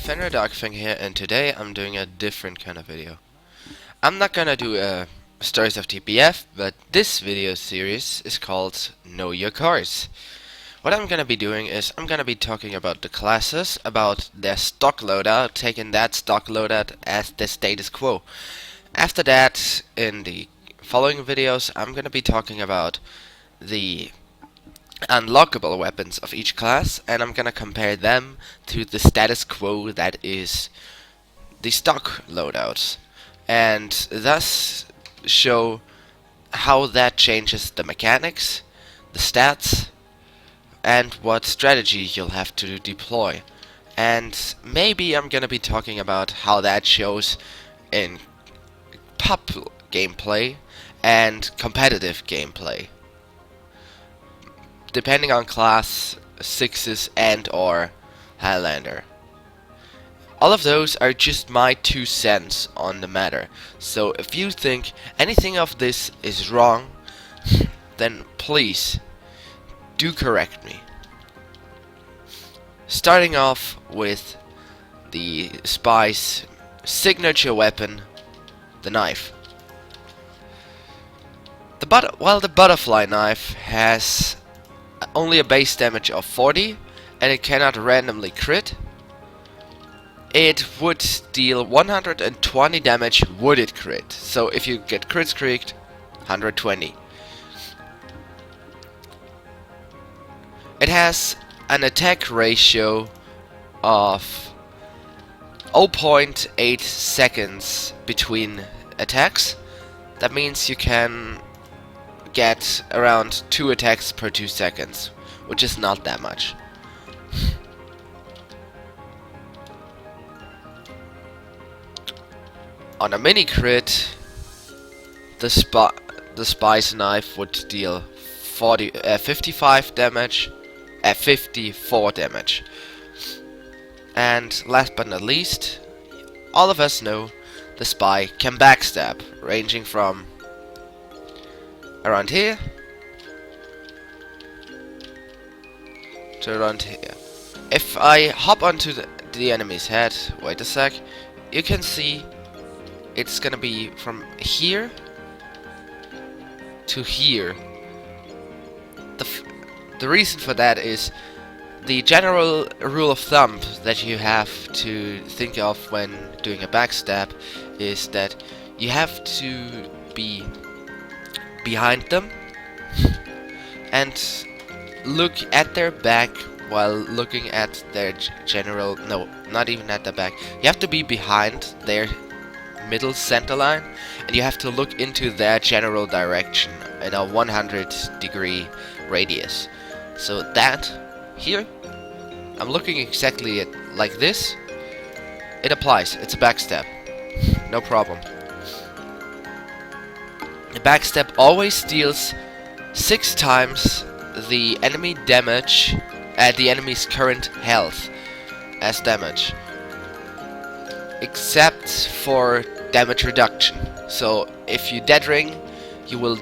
Fenrir Darkfang here, and today I'm doing a different kind of video. I'm not gonna do a Stories of TPF, but this video series is called Know Your Cars. What I'm gonna be doing is I'm gonna be talking about the classes, about their stock loadout, taking that stock loadout as the status quo. After that, in the following videos, I'm gonna be talking about the unlockable weapons of each class, and I'm gonna compare them to the status quo that is the stock loadouts, and thus show how that changes the mechanics, the stats, and what strategy you'll have to deploy. And maybe I'm gonna be talking about how that shows in pub gameplay and competitive gameplay, depending on class, sixes and or Highlander. All of those are just my 2 cents on the matter. So if you think anything of this is wrong, then please do correct me. Starting off with the spy's signature weapon, the knife. While the butterfly knife has only a base damage of 40 and it cannot randomly crit, it would deal 120 damage would it crit. So if you get crits cricked, 120. It has an attack ratio of 0.8 seconds between attacks. That means you can get around 2 attacks per 2 seconds, which is not that much. On a mini crit, the spy's knife would deal 55 damage, 54 damage. And last but not least, all of us know the spy can backstab, ranging from around here to around here. If I hop onto the enemy's head, wait a sec, you can see it's gonna be from here to here. The reason for that is the general rule of thumb that you have to think of when doing a backstab is that you have to be behind them and look at their back while looking at their general, no, not even at the back. You have to be behind their middle center line, and you have to look into their general direction in a 100-degree radius. So that here, I'm looking exactly at like this. It applies. It's a backstab, no problem. The backstab always deals 6 times the enemy damage at the enemy's current health as damage, except for damage reduction. So if you dead ring, you will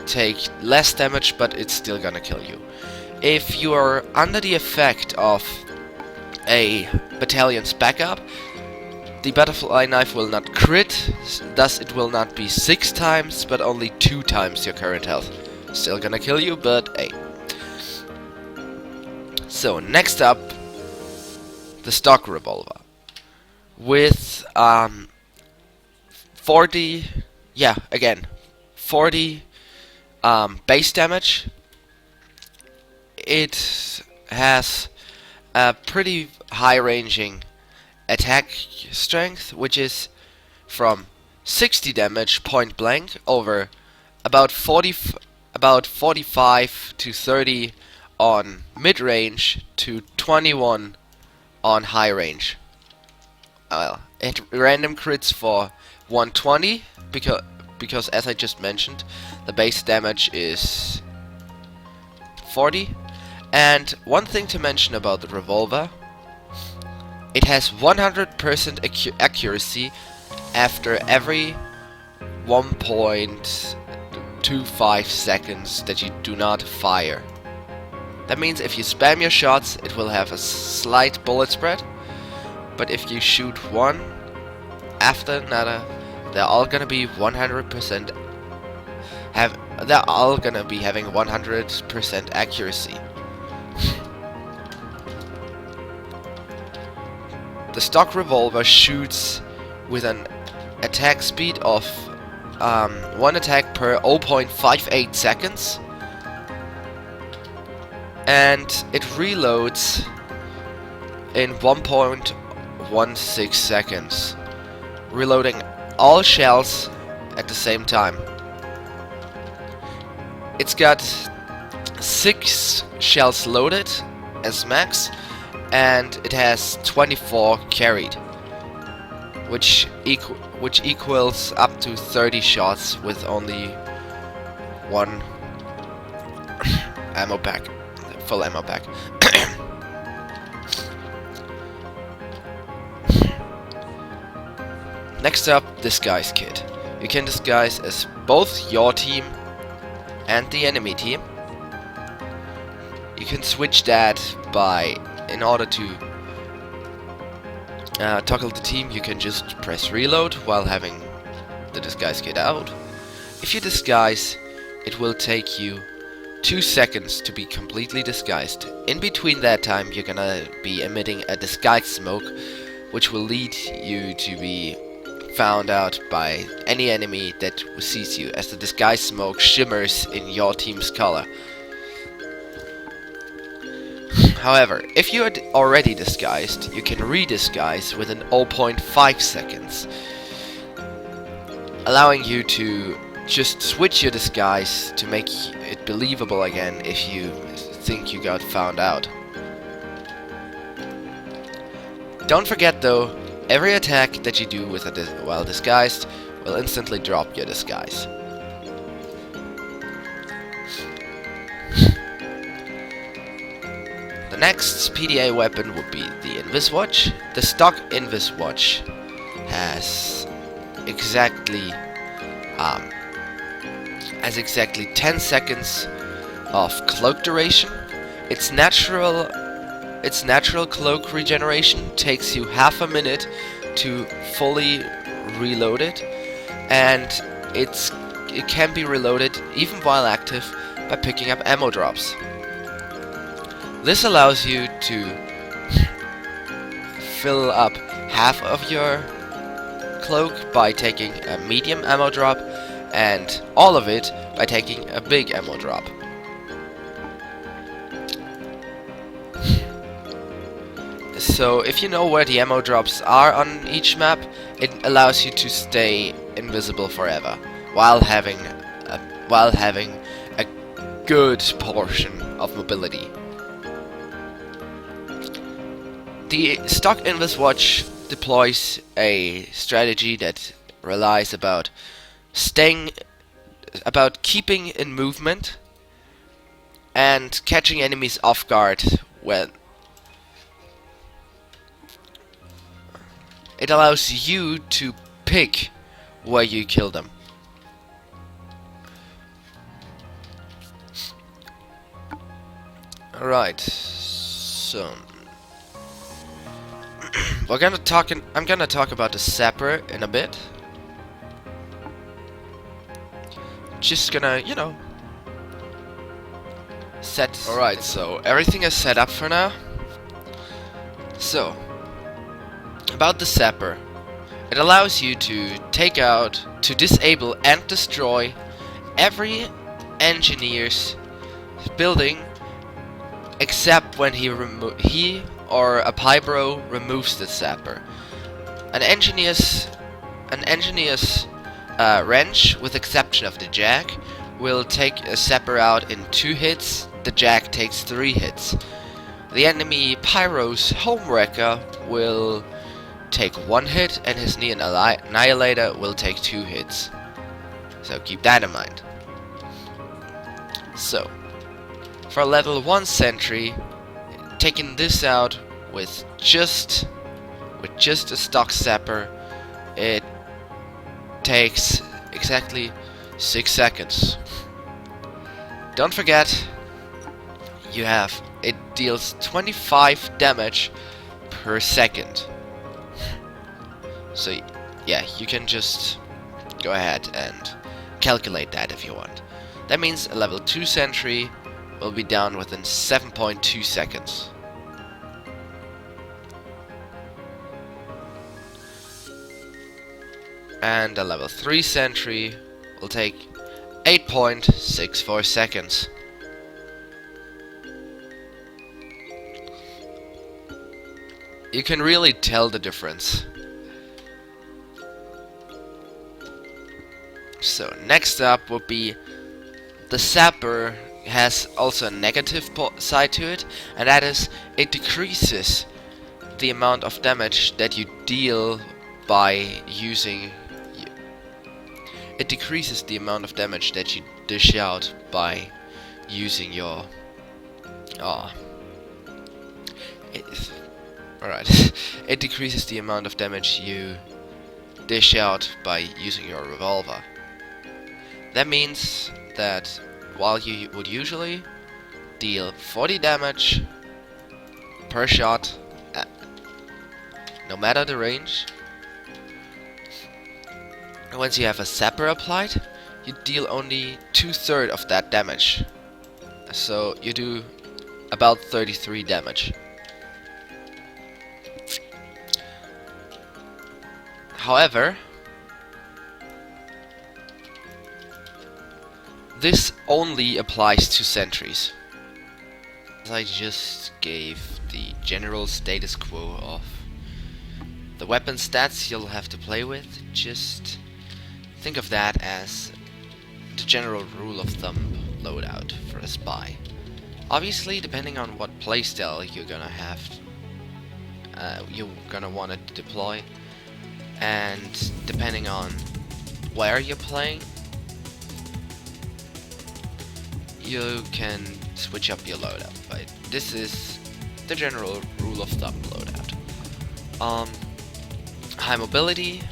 take less damage, but it's still gonna kill you. If you are under the effect of a battalion's backup, the butterfly knife will not crit, thus it will not be 6 times, but only 2 times your current health. Still gonna kill you, but hey. So next up, the stock revolver. With 40 base damage. It has a pretty high ranging attack strength, which is from 60 damage point blank over about 45 to 30 on mid range to 21 on high range. Well, it random crits for 120 because as I just mentioned, the base damage is 40. And one thing to mention about the revolver, it has 100% accuracy after every 1.25 seconds that you do not fire. That means if you spam your shots, it will have a slight bullet spread, but if you shoot one after another, they're all gonna be 100% they're all gonna be having 100% accuracy. The stock revolver shoots with an attack speed of one attack per 0.58 seconds, and it reloads in 1.16 seconds, reloading all shells at the same time. It's got 6 shells loaded as max, and it has 24 carried, which equals up to 30 shots with only one ammo pack, full ammo pack. Next up, disguise kit. You can disguise as both your team and the enemy team. You can switch that by, in order to toggle the team, you can just press reload while having the disguise kit out. If you disguise, it will take you 2 seconds to be completely disguised. In between that time, you're gonna be emitting a disguise smoke, which will lead you to be found out by any enemy that sees you, as the disguise smoke shimmers in your team's color. However, if you are already disguised, you can redisguise within 0.5 seconds, allowing you to just switch your disguise to make it believable again if you think you got found out. Don't forget though, every attack that you do with while disguised will instantly drop your disguise. The next PDA weapon would be the Invis Watch. The stock Invis Watch has exactly 10 seconds of cloak duration. Its natural cloak regeneration takes you half a minute to fully reload it, and it can be reloaded even while active by picking up ammo drops. This allows you to fill up half of your cloak by taking a medium ammo drop, and all of it by taking a big ammo drop. So if you know where the ammo drops are on each map, it allows you to stay invisible forever while having a good portion of mobility. The stock Invis Watch deploys a strategy that relies about keeping in movement and catching enemies off guard when it allows you to pick where you kill them. Alright, so I'm gonna talk about the sapper in a bit. Just gonna, set. Alright, so everything is set up for now. So, about the sapper, it allows you to disable and destroy every engineer's building except when he or a Pybro removes the sapper. An engineer's wrench, with exception of the jack, will take a sapper out in 2 hits. The jack takes 3 hits. The enemy Pyro's homewrecker will take 1 hit, and his Neon Annihilator will take 2 hits. So keep that in mind. So, for level 1 sentry, taking this out with just a stock sapper, it takes exactly 6 seconds. Don't forget, it deals 25 damage per second. So yeah, you can just go ahead and calculate that if you want. That means a level 2 sentry will be down within 7.2 seconds. And a level 3 sentry will take 8.64 seconds. You can really tell the difference. So next up would be the Sapper. Has also a negative side to it, and that is it decreases the amount of damage that you deal by using. It decreases the amount of damage that you dish out by using your. Alright. It decreases the amount of damage you dish out by using your revolver. That means that while you would usually deal 40 damage per shot, no matter the range, once you have a Sapper applied, you deal only 2/3 of that damage. So you do about 33 damage. However, this only applies to sentries. As I just gave the general status quo of the weapon stats you'll have to play with, just think of that as the general rule of thumb loadout for a spy. Obviously, depending on what playstyle you're gonna have, you're gonna want to deploy, and depending on where you're playing, you can switch up your loadout. But this is the general rule of thumb loadout. High mobility,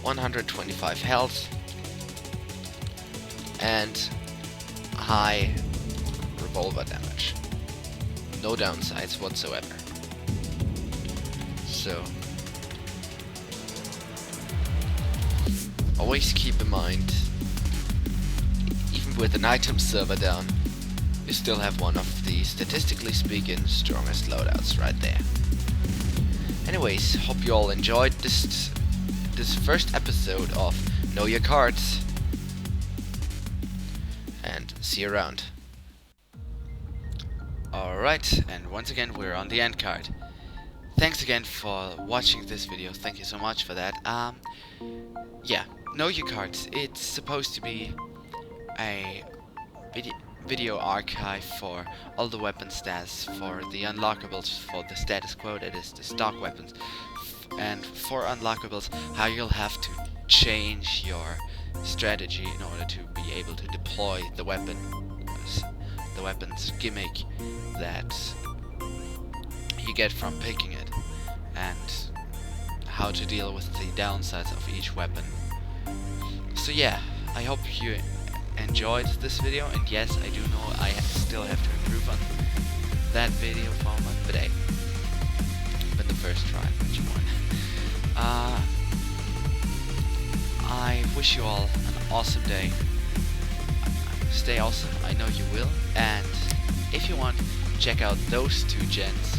125 health, and high revolver damage. No downsides whatsoever. So always keep in mind, even with an item server down, you still have one of the, statistically speaking, strongest loadouts right there. Anyways, hope you all enjoyed this first episode of Know Your Cards, and see you around. Alright, and once again we're on the end card. Thanks again for watching this video, thank you so much for that. Yeah, Know Your Cards, it's supposed to be a video archive for all the weapon stats, for the unlockables, for the status quo, that is the stock weapons, and for unlockables, how you'll have to change your strategy in order to be able to deploy the weapon's gimmick that you get from picking it, and how to deal with the downsides of each weapon. So yeah, I hope you enjoyed this video, and yes, I do know I still have to improve on that video format, but hey, been the first try, much more. I wish you all an awesome day. Stay awesome, I know you will, and if you want, check out those two gents,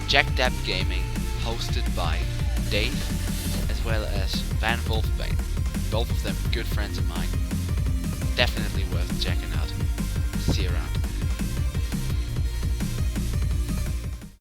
Jack Dapp Gaming, hosted by Dave, as well as Van Wolfbane. Both of them good friends of mine. Definitely